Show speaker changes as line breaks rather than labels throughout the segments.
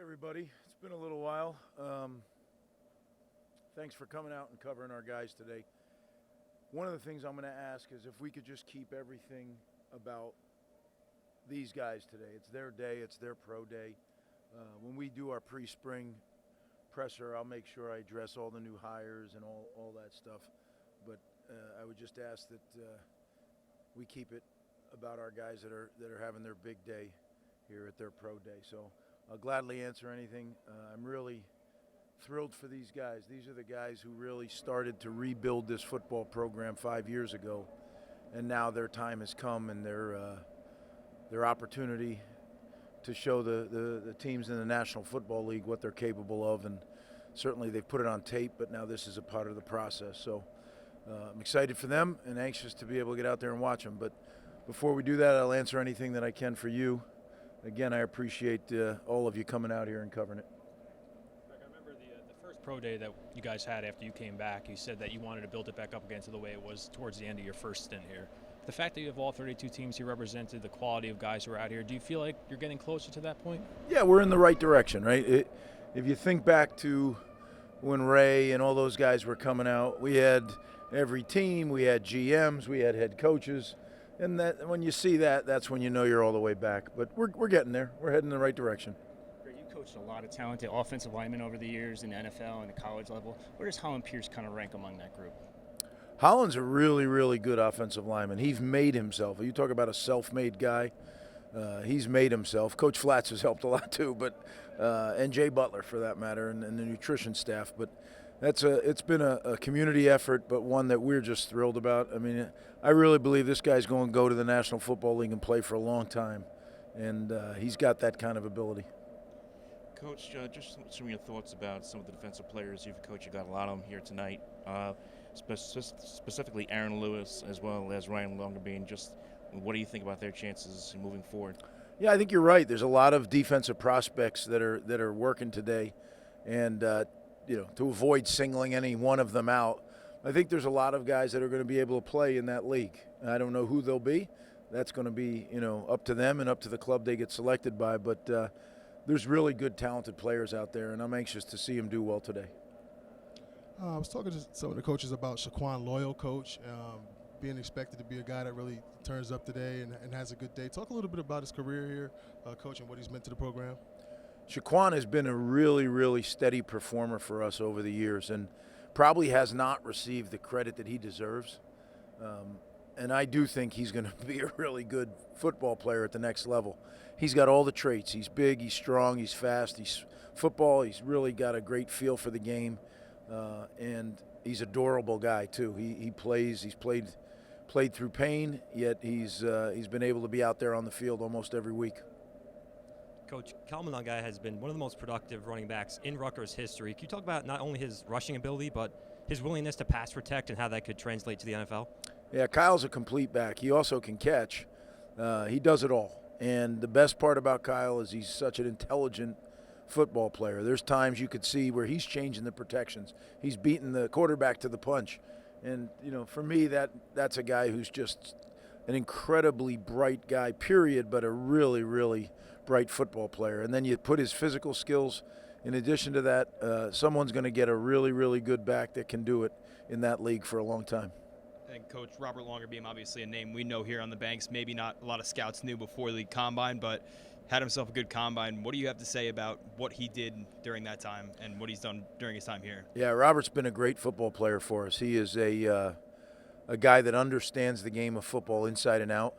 Everybody. It's been a little while. Thanks for coming out and covering our guys today. One of the things I'm going to ask is if we could just keep everything about these guys today. It's their day. It's their pro day. When we do our pre-spring presser, I'll make sure I address all the new hires and all that stuff. But I would just ask that we keep it about our guys that are having their big day here at their pro day. So I'll gladly answer anything. I'm really thrilled for these guys. These are the guys who really started to rebuild this football program 5 years ago, and now their time has come and their opportunity to show the teams in the National Football League what they're capable of. And certainly they've put it on tape, but now this is a part of the process. So I'm excited for them and anxious to be able to get out there and watch them. But before we do that, I'll answer anything that I can for you. Again, I appreciate all of you coming out here and covering it.
Greg, I remember the first pro day that you guys had after you came back. You said that you wanted to build it back up again to the way it was towards the end of your first stint here. The fact that you have all 32 teams here represented, the quality of guys who are out here, do you feel like you're getting closer to that point?
Yeah, we're in the right direction, right? If you think back to when Ray and all those guys were coming out, we had every team, we had GMs, we had head coaches. And that when you see that, that's when you know you're all the way back. But we're getting there. We're heading in the right direction.
Greg, you coached a lot of talented offensive linemen over the years in the NFL and the college level. Where does Holland Pierce kind of rank among that group?
Holland's a really, really good offensive lineman. He's made himself. You talk about a self-made guy. He's made himself. Coach Flatz has helped a lot too, but and Jay Butler for that matter, and the nutrition staff. But it's been a community effort, but one that we're just thrilled about. I mean, I really believe this guy's going to go to the National Football League and play for a long time, and he's got that kind of ability.
Coach, just some of your thoughts about some of the defensive players you've coached. You got a lot of them here tonight, specifically Aaron Lewis as well as Ryan Longerbean. Just what do you think about their chances moving forward?
Yeah, I think you're right. There's a lot of defensive prospects that are working today, and to avoid singling any one of them out, I think there's a lot of guys that are going to be able to play in that league. I don't know who they'll be. That's going to be, up to them and up to the club they get selected by. But there's really good, talented players out there, and I'm anxious to see them do well today.
I was talking to some of the coaches about Shaquan Loyal, coach, being expected to be a guy that really turns up today and has a good day. Talk a little bit about his career here, coach, and what he's meant to the program.
Shaquan has been a really, really steady performer for us over the years and probably has not received the credit that he deserves. And I do think he's going to be a really good football player at the next level. He's got all the traits. He's big, he's strong, he's fast, he's football. He's really got a great feel for the game, and he's a durable guy too. He's played through pain, yet he's been able to be out there on the field almost every week.
Coach, Kyle Monangai has been one of the most productive running backs in Rutgers history. Can you talk about not only his rushing ability, but his willingness to pass protect and how that could translate to the NFL?
Yeah, Kyle's a complete back. He also can catch. He does it all. And the best part about Kyle is he's such an intelligent football player. There's times you could see where he's changing the protections. He's beating the quarterback to the punch. And, for me, that's a guy who's just an incredibly bright guy, period, but a really, really bright football player. And then you put his physical skills in addition to that, someone's going to get a really, really good back that can do it in that league for a long time.
And Coach Robert Longerbeam, obviously a name we know here on the Banks. Maybe not a lot of scouts knew before the combine, but had himself a good combine. What do you have to say about what he did during that time and what he's done during his time here?
Yeah, Robert's been a great football player for us. He is a guy that understands the game of football inside and out.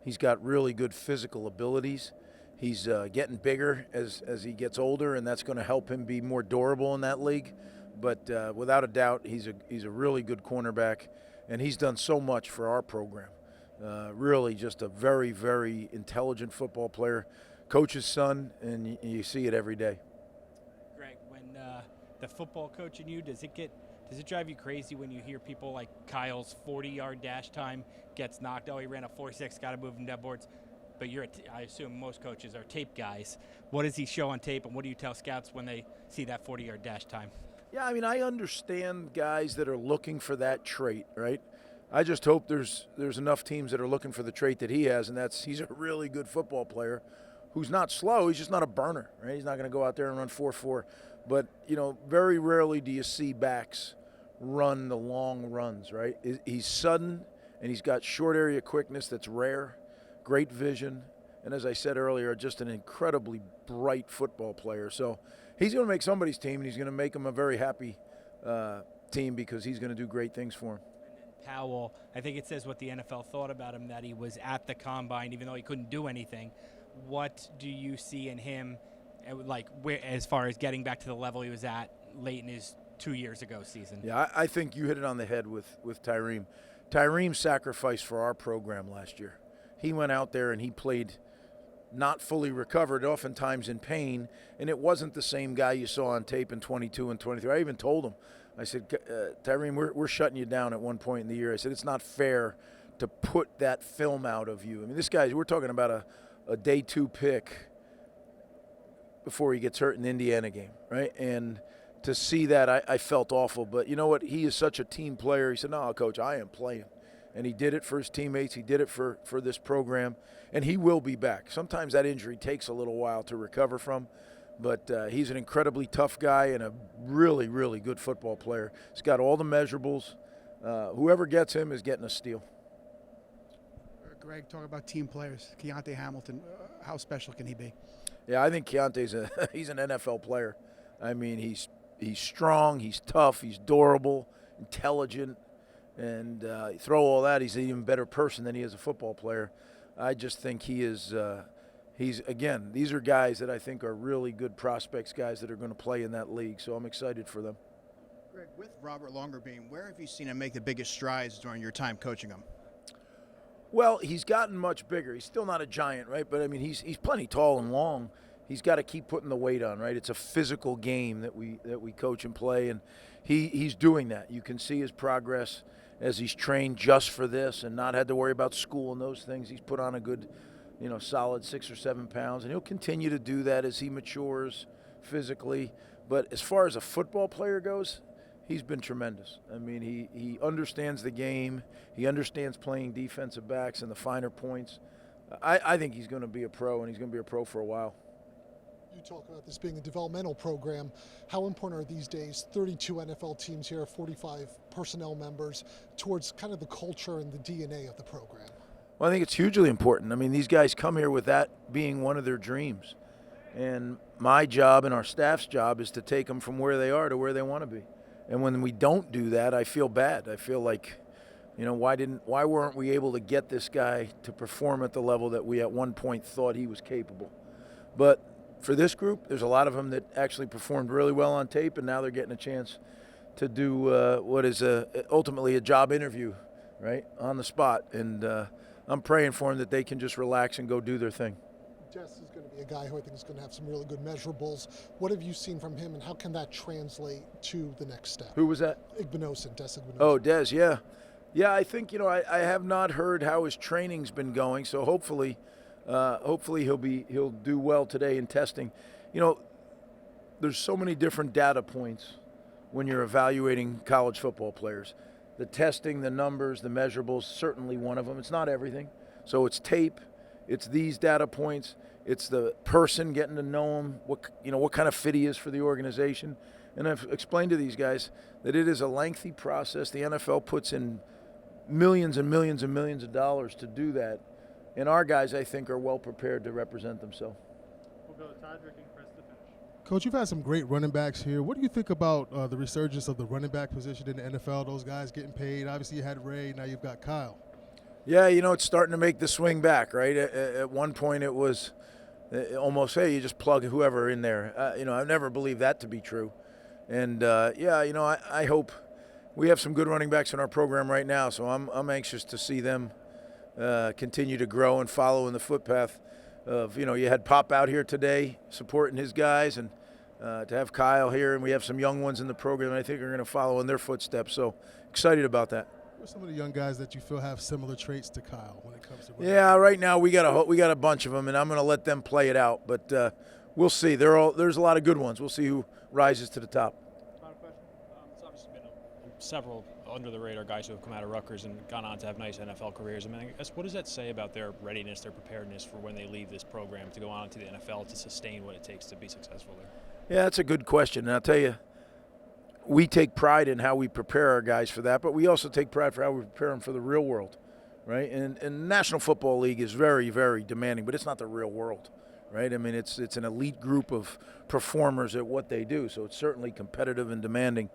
He's got really good physical abilities. He's getting bigger as he gets older, and that's going to help him be more durable in that league. But without a doubt, he's a really good cornerback, and he's done so much for our program. Really just a very, very intelligent football player. Coach's son, and you see it every day.
Greg, when the football coach in you, does it drive you crazy when you hear people like Kyle's 40-yard dash time gets knocked? Oh, he ran a 4.6, got to move him dead boards. But I assume most coaches are tape guys. What does he show on tape, and what do you tell scouts when they see that 40-yard dash time?
Yeah, I mean, I understand guys that are looking for that trait, right? I just hope there's enough teams that are looking for the trait that he has, and he's a really good football player who's not slow. He's just not a burner, right? He's not going to go out there and run 4.4. But, very rarely do you see backs run the long runs, right? He's sudden, and he's got short area quickness that's rare, great vision, and as I said earlier, just an incredibly bright football player. So he's going to make somebody's team, and he's going to make them a very happy team because he's going to do great things for him.
Powell, I think it says what the NFL thought about him, that he was at the combine even though he couldn't do anything. What do you see in him, as far as getting back to the level he was at late in his 2 years ago season?
Yeah, I think you hit it on the head with Tyreem. Tyreem sacrificed for our program last year. He went out there and he played not fully recovered, oftentimes in pain, and it wasn't the same guy you saw on tape in 22 and 23. I even told him, I said, Tyreem, we're shutting you down at one point in the year. I said, it's not fair to put that film out of you. I mean, this guy, we're talking about a day 2 pick before he gets hurt in the Indiana game, right? And to see that, I felt awful. But you know what? He is such a team player. He said, no, Coach, I am playing. And he did it for his teammates. He did it for this program. And he will be back. Sometimes that injury takes a little while to recover from. But he's an incredibly tough guy and a really, really good football player. He's got all the measurables. Whoever gets him is getting a steal.
Greg, talk about team players. Keontae Hamilton, how special can he be?
Yeah, I think Keontae's he's an NFL player. I mean, he's strong, he's tough, he's durable, intelligent, and you throw all that, he's an even better person than he is a football player. I just think he is again, these are guys that I think are really good prospects, guys that are going to play in that league, so I'm excited for them.
Greg, with Robert Longerbeam, where have you seen him make the biggest strides during your time coaching him?
Well, he's gotten much bigger. He's still not a giant, right? But, I mean, he's plenty tall and long. He's got to keep putting the weight on, right? It's a physical game that we coach and play, and he's doing that. You can see his progress as he's trained just for this and not had to worry about school and those things. He's put on a good, solid 6 or 7 pounds, and he'll continue to do that as he matures physically. But as far as a football player goes, he's been tremendous. I mean, he understands the game. He understands playing defensive backs and the finer points. I think he's going to be a pro, and he's going to be a pro for a while.
You talk about this being a developmental program. How important are these days 32 NFL teams here, 45 personnel members, towards kind of the culture and the DNA of the program?
Well, I think it's hugely important. I mean, these guys come here with that being one of their dreams. And my job and our staff's job is to take them from where they are to where they want to be. And when we don't do that, I feel bad. I feel like, why weren't we able to get this guy to perform at the level that we at one point thought he was capable? But for this group, there's a lot of them that actually performed really well on tape, and now they're getting a chance to do what is ultimately a job interview, right, on the spot. And I'm praying for them that they can just relax and go do their thing.
Des is going to be a guy who I think is going to have some really good measurables. What have you seen from him, and how can that translate to the next step?
Who was that?
Des Igbinosun.
Oh, Des, yeah. Yeah, I think, I have not heard how his training's been going, so hopefully he'll do well today in testing. There's so many different data points when you're evaluating college football players. The testing, the numbers, the measurables, certainly one of them. It's not everything. So it's tape, it's these data points, it's the person getting to know him, what kind of fit he is for the organization. And I've explained to these guys that it is a lengthy process. The NFL puts in millions and millions and millions of dollars to do that. And our guys, I think, are well prepared to represent themselves.
We'll go to Todrick and Chris to finish.
Coach, you've had some great running backs here. What do you think about the resurgence of the running back position in the NFL? Those guys getting paid. Obviously, you had Ray. Now you've got Kyle.
Yeah, it's starting to make the swing back, right? At one point, it was almost, hey, you just plug whoever in there. I've never believed that to be true. And, I hope we have some good running backs in our program right now, so I'm anxious to see them continue to grow and follow in the footpath of, you had Pop out here today supporting his guys, and to have Kyle here, and we have some young ones in the program that I think are going to follow in their footsteps. So excited about that.
What are some of the young guys that you feel have similar traits to Kyle when it comes to running?
Yeah, right now we got a bunch of them, and I'm going to let them play it out. But we'll see. There's a lot of good ones. We'll see who rises to the top.
Final question. It's obviously been several
under the radar guys who have come out of Rutgers and gone on to have nice NFL careers. I mean, I guess what does that say about their readiness, their preparedness for when they leave this program to go on to the NFL to sustain what it takes to be successful there?
Yeah, that's a good question. And I'll tell you, we take pride in how we prepare our guys for that, but we also take pride for how we prepare them for the real world, right? And the National Football League is very, very demanding, but it's not the real world, right? I mean, it's an elite group of performers at what they do, so it's certainly competitive and demanding.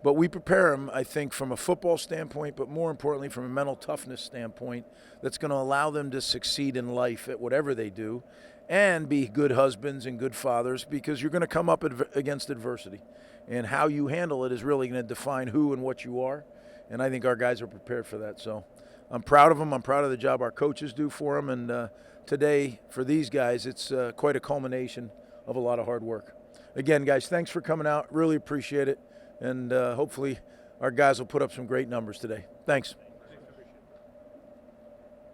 But we prepare them, I think, from a football standpoint, but more importantly from a mental toughness standpoint that's going to allow them to succeed in life at whatever they do and be good husbands and good fathers, because you're going to come up against adversity. And how you handle it is really going to define who and what you are. And I think our guys are prepared for that. So I'm proud of them. I'm proud of the job our coaches do for them. And today, for these guys, it's quite a culmination of a lot of hard work. Again, guys, thanks for coming out. Really appreciate it. And hopefully our guys will put up some great numbers today. Thanks.